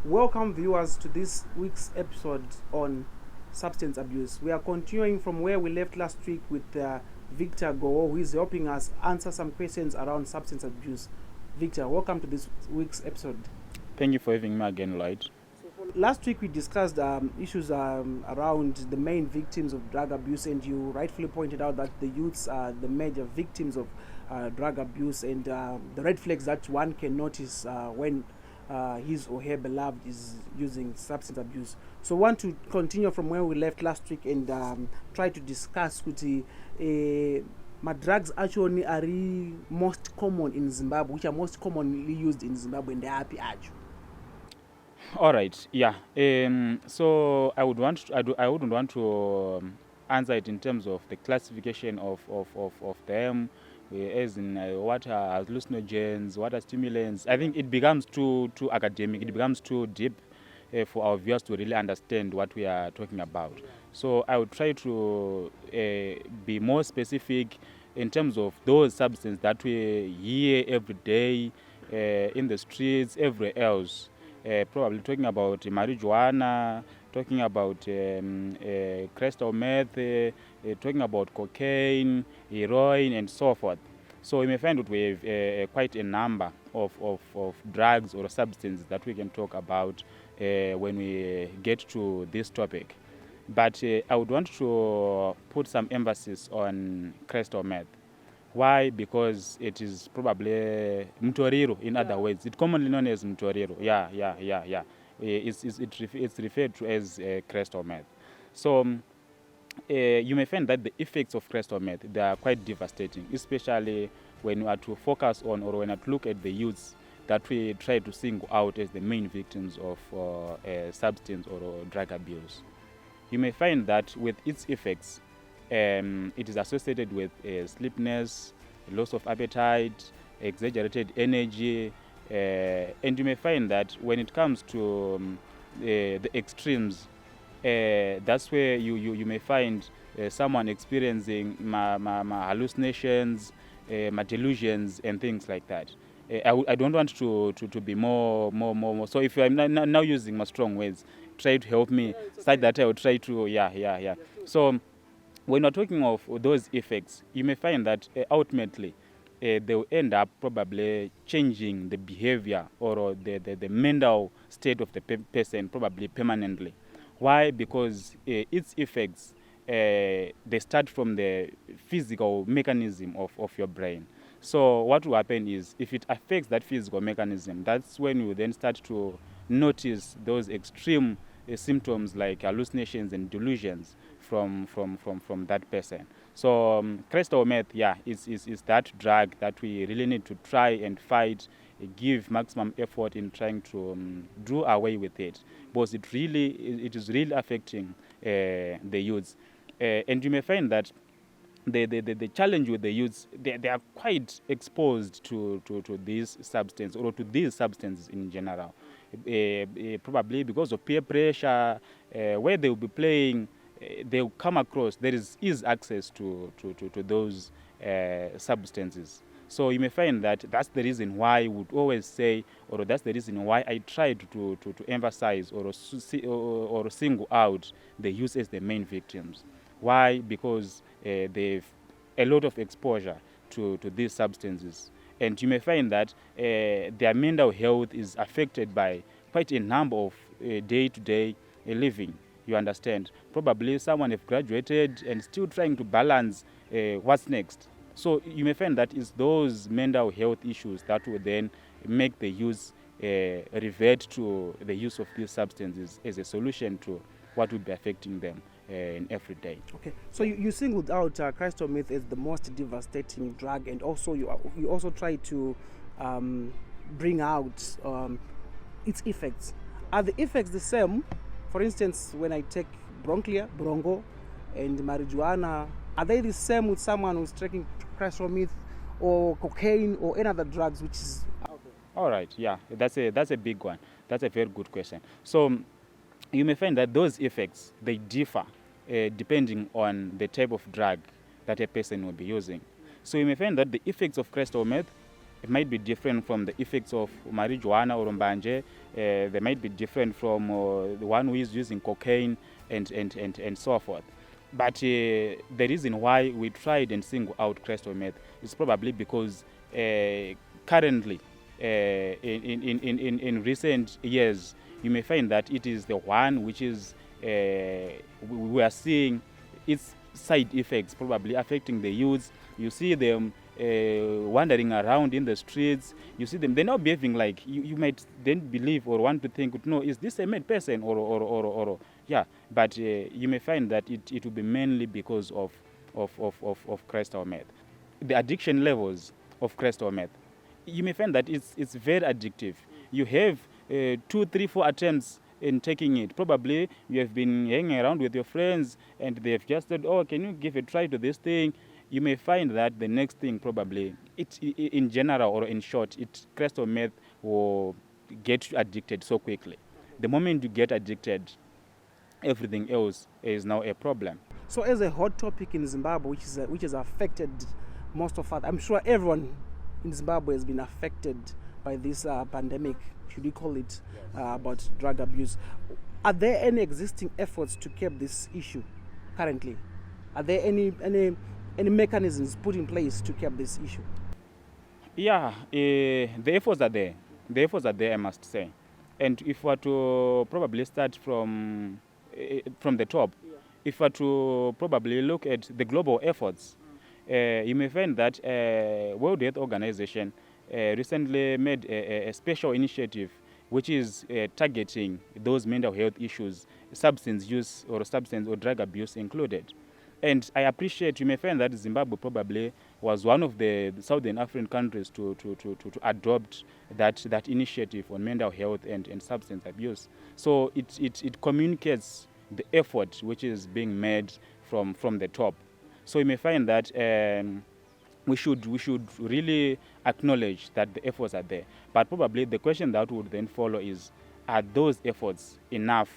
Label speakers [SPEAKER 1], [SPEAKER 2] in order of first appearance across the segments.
[SPEAKER 1] Welcome, viewers, to this week's episode on substance abuse. We are continuing from where we left last week with Victor Go, who is helping us answer some questions around substance abuse. Victor, welcome to this week's episode.
[SPEAKER 2] Thank you for having me again, Lloyd.
[SPEAKER 1] Last week we discussed issues around the main victims of drug abuse, and you rightfully pointed out that the youths are the major victims of drug abuse, and the red flags that one can notice when his or her beloved is using substance abuse. So I want to continue from where we left last week and try to discuss with my drugs actually are most common in Zimbabwe, which are most commonly used in Zimbabwe, and they are happy actually.
[SPEAKER 2] All right, yeah. So I wouldn't want to answer it in terms of the classification of them, as in what are hallucinogens, what are stimulants. I think it becomes too academic. It becomes too deep for our viewers to really understand what we are talking about. So I would try to be more specific in terms of those substances that we hear every day in the streets, everywhere else. Probably talking about marijuana, talking about crystal meth, talking about cocaine, heroin, and so forth. So you may find that we have quite a number of drugs or substances that we can talk about when we get to this topic. But I would want to put some emphasis on crystal meth. Why? Because it is probably mtoriro, in other words. It's commonly known as mtoriro. Yeah. It's referred to as crystal meth. So you may find that the effects of crystal meth, they are quite devastating, especially when you are to focus on or when you are to look at the youths that we try to single out as the main victims of substance or drug abuse. You may find that with its effects, it is associated with sleepiness, loss of appetite, exaggerated energy, and you may find that when it comes to the extremes, that's where you may find someone experiencing hallucinations, delusions, and things like that. I don't want to be more. So if I'm now using my strong words, try to help me. Such that I will try to, yeah. So when we're talking of those effects, you may find that ultimately they will end up probably changing the behavior or the mental state of the person probably permanently. Why? Because its effects, they start from the physical mechanism of your brain. So what will happen is if it affects that physical mechanism, that's when you then start to notice those extreme symptoms like hallucinations and delusions from that person. So crystal meth, is that drug that we really need to try and fight, give maximum effort in trying to do away with it, because it is really affecting the youths. And you may find that the challenge with the youths, they are quite exposed to this substance or to these substances in general. Probably because of peer pressure, where they will be playing, they will come across, there is access to those substances. So you may find that that's the reason why I would always say, or that's the reason why I tried to emphasize or single out the youth as the main victims. Why? Because they've a lot of exposure to these substances. And you may find that their mental health is affected by quite a number of day-to-day living. You understand? Probably someone have graduated and still trying to balance what's next. So you may find that it's those mental health issues that will then make the youth revert to the use of these substances as a solution to what would be affecting them in every day.
[SPEAKER 1] Okay, so you singled out crystal meth as the most devastating drug, and also you also try to bring out its effects. Are the effects the same? For instance, when I take bronco, and marijuana, are they the same with someone who's taking crystal meth or cocaine or any other drugs which is out there?
[SPEAKER 2] All right, yeah, that's a big one. That's a very good question. So you may find that those effects, they differ depending on the type of drug that a person will be using. So you may find that the effects of crystal meth It might be different from the effects of marijuana or mbanje. They might be different from the one who is using cocaine and so forth. But the reason why we tried and single out crystal meth is probably because currently, in recent years, you may find that it is the one which is we are seeing its side effects probably affecting the youths. You see them wandering around in the streets. You see them, they're not behaving like you might then believe or want to think, no, is this a mad person or yeah. But you may find that it will be mainly because of crystal meth. The addiction levels of crystal meth, you may find that it's very addictive. You have 2, 3, 4 attempts in taking it. Probably you have been hanging around with your friends and they have just said, oh, can you give a try to this thing? You may find that the next thing probably, in general or in short, crystal meth will get you addicted so quickly. The moment you get addicted, everything else is now a problem.
[SPEAKER 1] So, as a hot topic in Zimbabwe, which has affected most of us, I'm sure everyone in Zimbabwe has been affected by this pandemic, should we call it, about drug abuse. Are there any existing efforts to curb this issue currently? Are there any mechanisms put in place to curb this issue?
[SPEAKER 2] Yeah, the efforts are there. The efforts are there, I must say. And if we were to probably start from the top, if we were to probably look at the global efforts, you may find that World Health Organization recently made a special initiative which is targeting those mental health issues, substance use or substance or drug abuse included. And I appreciate, you may find that Zimbabwe probably was one of the Southern African countries to adopt that initiative on mental health and substance abuse. So it communicates the effort which is being made from the top. So you may find that we should really acknowledge that the efforts are there. But probably the question that would then follow is, are those efforts enough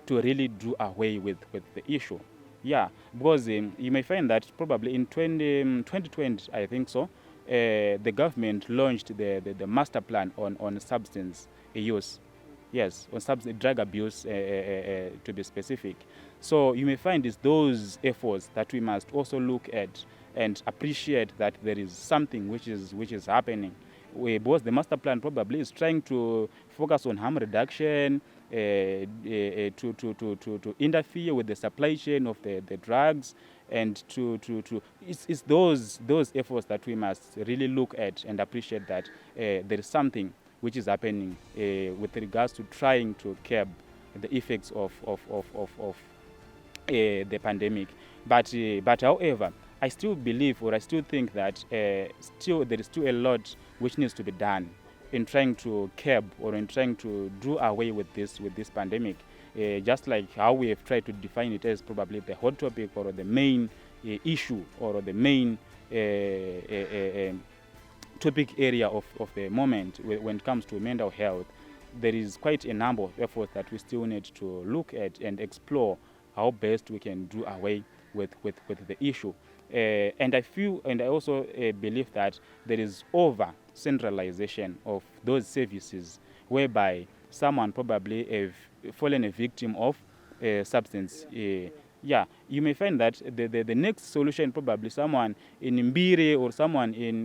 [SPEAKER 2] to really do away with the issue? Yeah, because you may find that probably in 2020, I think so, the government launched the master plan on substance use. Yes, on substance drug abuse to be specific. So you may find it's those efforts that we must also look at and appreciate that there is something which is happening. Because the master plan probably is trying to focus on harm reduction, to interfere with the supply chain of the drugs, and it's those efforts that we must really look at and appreciate that there is something which is happening with regards to trying to curb the effects of the pandemic. But however, I still believe, or I still think that there is still a lot which needs to be done in trying to curb or in trying to do away with this pandemic. Just like how we have tried to define it as probably the hot topic or the main issue or the main topic area of the moment when it comes to mental health. There is quite a number of efforts that we still need to look at and explore how best we can do away with the issue. And I feel, and I also believe that there is over centralization of those services, whereby someone probably have fallen a victim of substance. Yeah, you may find that the next solution probably someone in Mbire or someone in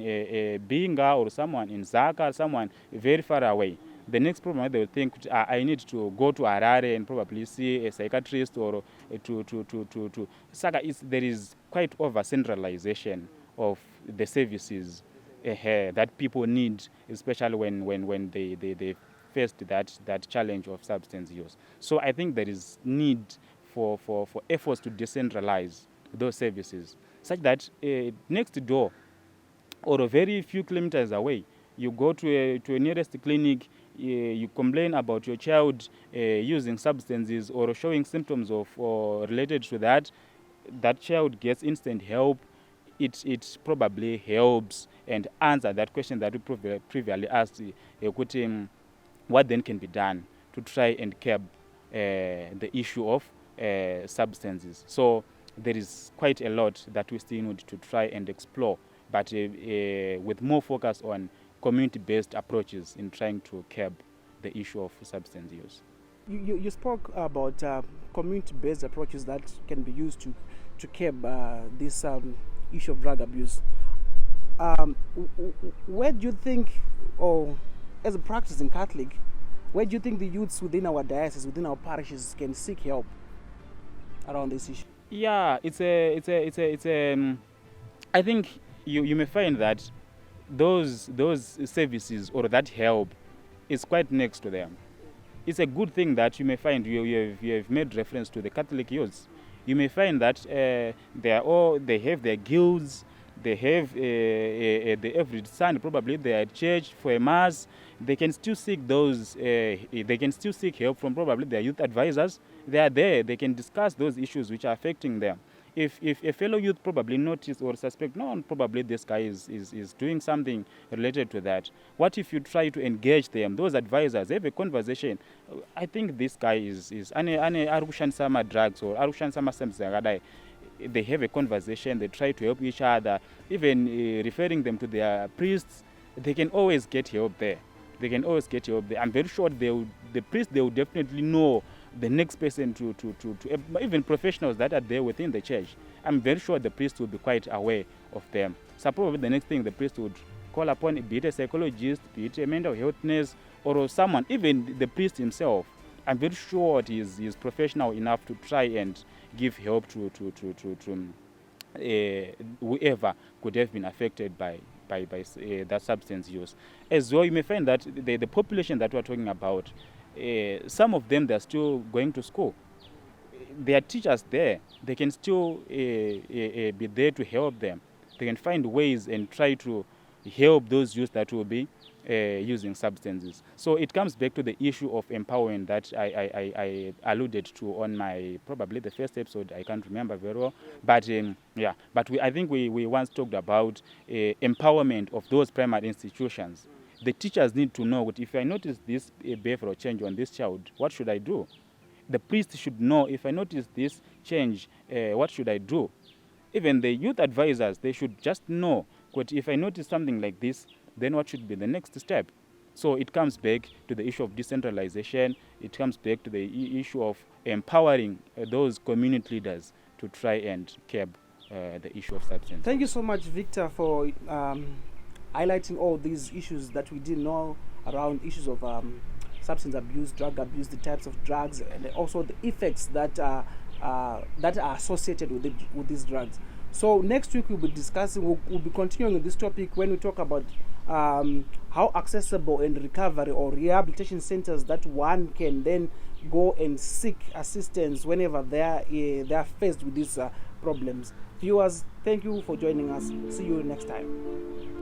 [SPEAKER 2] Binga or someone in Zaka, someone very far away. The next problem they will think, I need to go to Harare and probably see a psychiatrist or to Saka. There is quite over centralization of the services that people need, especially when they faced that challenge of substance use. So I think there is need for efforts to decentralize those services, such that next door or a very few kilometers away, you go to a nearest clinic, you complain about your child using substances or showing symptoms of related to that child gets instant help. It probably helps and answer that question that we previously asked, what then can be done to try and curb the issue of substances. So there is quite a lot that we still need to try and explore, but with more focus on community-based approaches in trying to curb the issue of substance use.
[SPEAKER 1] You spoke about community-based approaches that can be used to curb this issue of drug abuse. Where do you think, or as a practicing Catholic, where do you think the youths within our diocese, within our parishes, can seek help around this issue?
[SPEAKER 2] Yeah, I think you may find that those services or that help is quite next to them. It's a good thing that you may find you have made reference to the Catholic youths. You may find that they have their guilds, they have every Sunday probably they are at church for a mass. They can still seek help from probably their youth advisors. They are there. They can discuss those issues which are affecting them. If a fellow youth probably notice or suspect, no, probably this guy is doing something related to that. What if you try to engage them? Those advisors have a conversation. I think this guy is arushan sama drugs or arushan sama samsagada. They have a conversation. They try to help each other. Even referring them to their priests, they can always get help there. I'm very sure the priest, they will definitely know the next person to even professionals that are there within the church. I'm very sure the priest will be quite aware of them. So probably the next thing the priest would call upon, be it a psychologist, be it a mental health nurse, or someone, even the priest himself. I'm very sure he is professional enough to try and give help to whoever could have been affected by that substance use. As well, you may find that the population that we're talking about, some of them, they're still going to school. There are teachers there. They can still be there to help them. They can find ways and try to help those youth that will be using substances. So it comes back to the issue of empowerment that I alluded to on my, probably the first episode. I can't remember very well. But I think we once talked about empowerment of those primary institutions. The teachers need to know, if I notice this behavioral change on this child, what should I do? The priest should know, if I notice this change, what should I do? Even the youth advisors, they should just know, if I notice something like this, then what should be the next step? So it comes back to the issue of decentralization. It comes back to the issue of empowering those community leaders to try and curb the issue of substance.
[SPEAKER 1] Thank you so much, Victor, for highlighting all these issues that we didn't know around issues of substance abuse, drug abuse, the types of drugs, and also the effects that are associated with these drugs. So next week we'll be discussing, we'll be continuing with this topic when we talk about how accessible and recovery or rehabilitation centers that one can then go and seek assistance whenever they are faced with these problems. Viewers, thank you for joining us. See you next time.